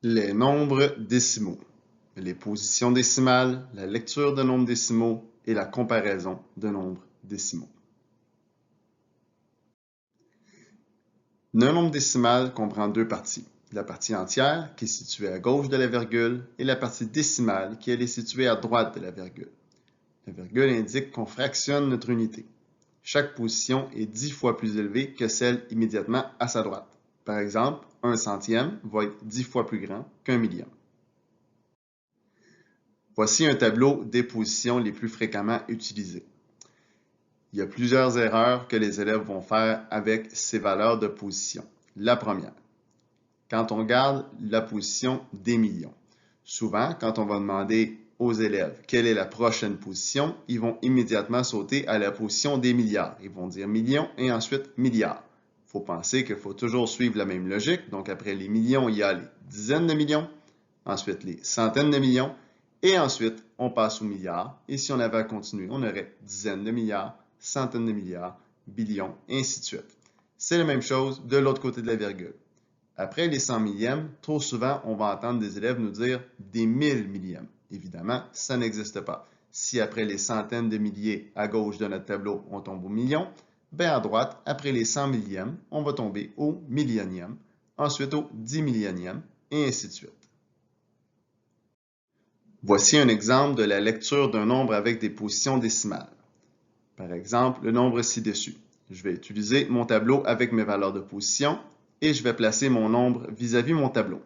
Les nombres décimaux, les positions décimales, la lecture de nombres décimaux et la comparaison de nombres décimaux. Un nombre décimal comprend deux parties. La partie entière, qui est située à gauche de la virgule, et la partie décimale, qui elle est située à droite de la virgule. La virgule indique qu'on fractionne notre unité. Chaque position est 10 fois plus élevée que celle immédiatement à sa droite. Par exemple, un centième va être 10 fois plus grand qu'un millième. Voici un tableau des positions les plus fréquemment utilisées. Il y a plusieurs erreurs que les élèves vont faire avec ces valeurs de position. La première, quand on garde la position des millions. Souvent, quand on va demander aux élèves quelle est la prochaine position, ils vont immédiatement sauter à la position des milliards. Ils vont dire millions et ensuite milliards. Il faut penser qu'il faut toujours suivre la même logique. Donc, après les millions, il y a les dizaines de millions, ensuite les centaines de millions, et ensuite, on passe aux milliards. Et si on avait à continuer, on aurait dizaines de milliards, centaines de milliards, billions, et ainsi de suite. C'est la même chose de l'autre côté de la virgule. Après les 100 millièmes, trop souvent, on va entendre des élèves nous dire des 1000 millièmes. Évidemment, ça n'existe pas. Si après les centaines de milliers à gauche de notre tableau, on tombe au million, bien à droite, après les 100 millièmes, on va tomber au millionième, ensuite au 10 millionième, et ainsi de suite. Voici un exemple de la lecture d'un nombre avec des positions décimales. Par exemple, le nombre ci-dessus. Je vais utiliser mon tableau avec mes valeurs de position et je vais placer mon nombre vis-à-vis mon tableau.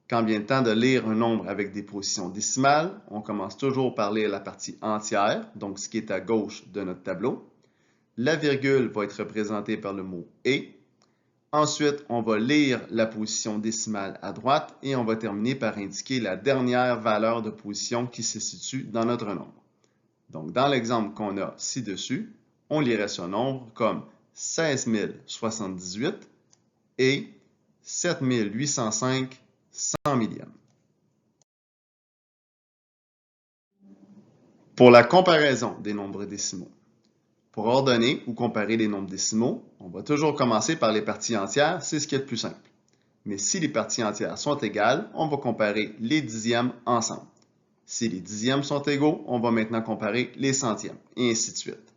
Quand vient le temps de lire un nombre avec des positions décimales, on commence toujours par lire la partie entière, donc ce qui est à gauche de notre tableau. La virgule va être représentée par le mot « et ». Ensuite, on va lire la position décimale à droite et on va terminer par indiquer la dernière valeur de position qui se situe dans notre nombre. Donc, dans l'exemple qu'on a ci-dessus, on lirait ce nombre comme 16 078 et 7 805 100 millièmes. Pour la comparaison des nombres décimaux, pour ordonner ou comparer les nombres décimaux, on va toujours commencer par les parties entières, c'est ce qui est le plus simple. Mais si les parties entières sont égales, on va comparer les dixièmes ensemble. Si les dixièmes sont égaux, on va maintenant comparer les centièmes, et ainsi de suite.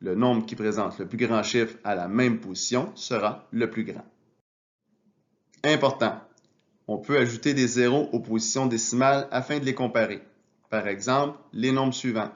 Le nombre qui présente le plus grand chiffre à la même position sera le plus grand. Important, on peut ajouter des zéros aux positions décimales afin de les comparer. Par exemple, les nombres suivants.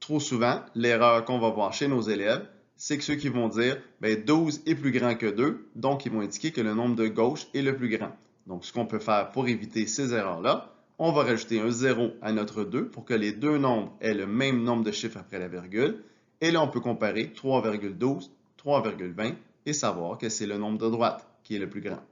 Trop souvent, l'erreur qu'on va voir chez nos élèves, c'est que ceux qui vont dire 12 est plus grand que 2, donc ils vont indiquer que le nombre de gauche est le plus grand. Donc, ce qu'on peut faire pour éviter ces erreurs-là, on va rajouter un 0 à notre 2 pour que les deux nombres aient le même nombre de chiffres après la virgule. Et là, on peut comparer 3,12, 3,20 et savoir que c'est le nombre de droite qui est le plus grand.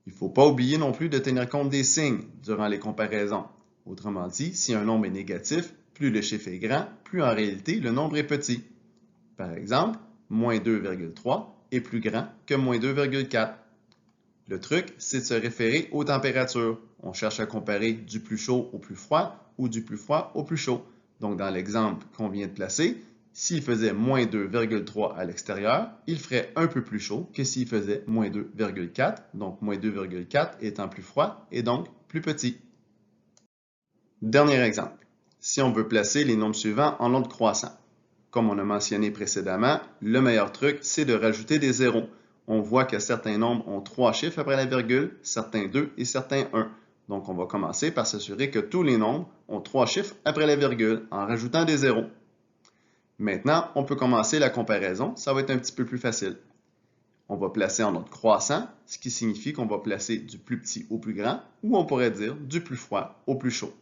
Il ne faut pas oublier non plus de tenir compte des signes durant les comparaisons. Autrement dit, si un nombre est négatif, plus le chiffre est grand, plus en réalité le nombre est petit. Par exemple, moins 2,3 est plus grand que moins 2,4. Le truc, c'est de se référer aux températures. On cherche à comparer du plus chaud au plus froid ou du plus froid au plus chaud. Donc, dans l'exemple qu'on vient de placer, s'il faisait moins 2,3 à l'extérieur, il ferait un peu plus chaud que s'il faisait moins 2,4, donc moins 2,4 étant plus froid et donc plus petit. Dernier exemple, si on veut placer les nombres suivants en ordre croissant. Comme on a mentionné précédemment, le meilleur truc, c'est de rajouter des zéros. On voit que certains nombres ont 3 chiffres après la virgule, certains 2 et certains 1. Donc, on va commencer par s'assurer que tous les nombres ont 3 chiffres après la virgule en rajoutant des zéros. Maintenant, on peut commencer la comparaison. Ça va être un petit peu plus facile. On va placer en ordre croissant, ce qui signifie qu'on va placer du plus petit au plus grand, ou on pourrait dire du plus froid au plus chaud.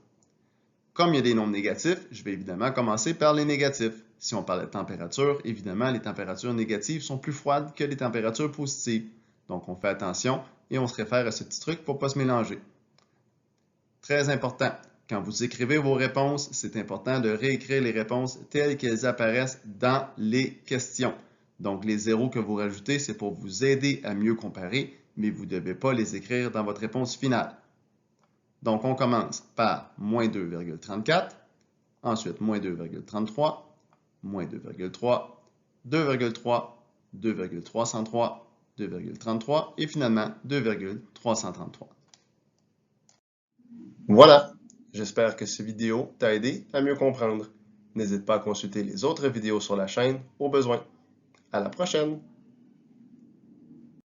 Comme il y a des nombres négatifs, je vais évidemment commencer par les négatifs. Si on parle de température, évidemment, les températures négatives sont plus froides que les températures positives. Donc, on fait attention et on se réfère à ce petit truc pour ne pas se mélanger. Très important, quand vous écrivez vos réponses, c'est important de réécrire les réponses telles qu'elles apparaissent dans les questions. Donc, les zéros que vous rajoutez, c'est pour vous aider à mieux comparer, mais vous ne devez pas les écrire dans votre réponse finale. Donc, on commence par moins 2,34, ensuite moins 2,33, moins 2,3, 2,3, 2,303, 2,33 et finalement 2,333. Voilà, j'espère que cette vidéo t'a aidé à mieux comprendre. N'hésite pas à consulter les autres vidéos sur la chaîne au besoin. À la prochaine!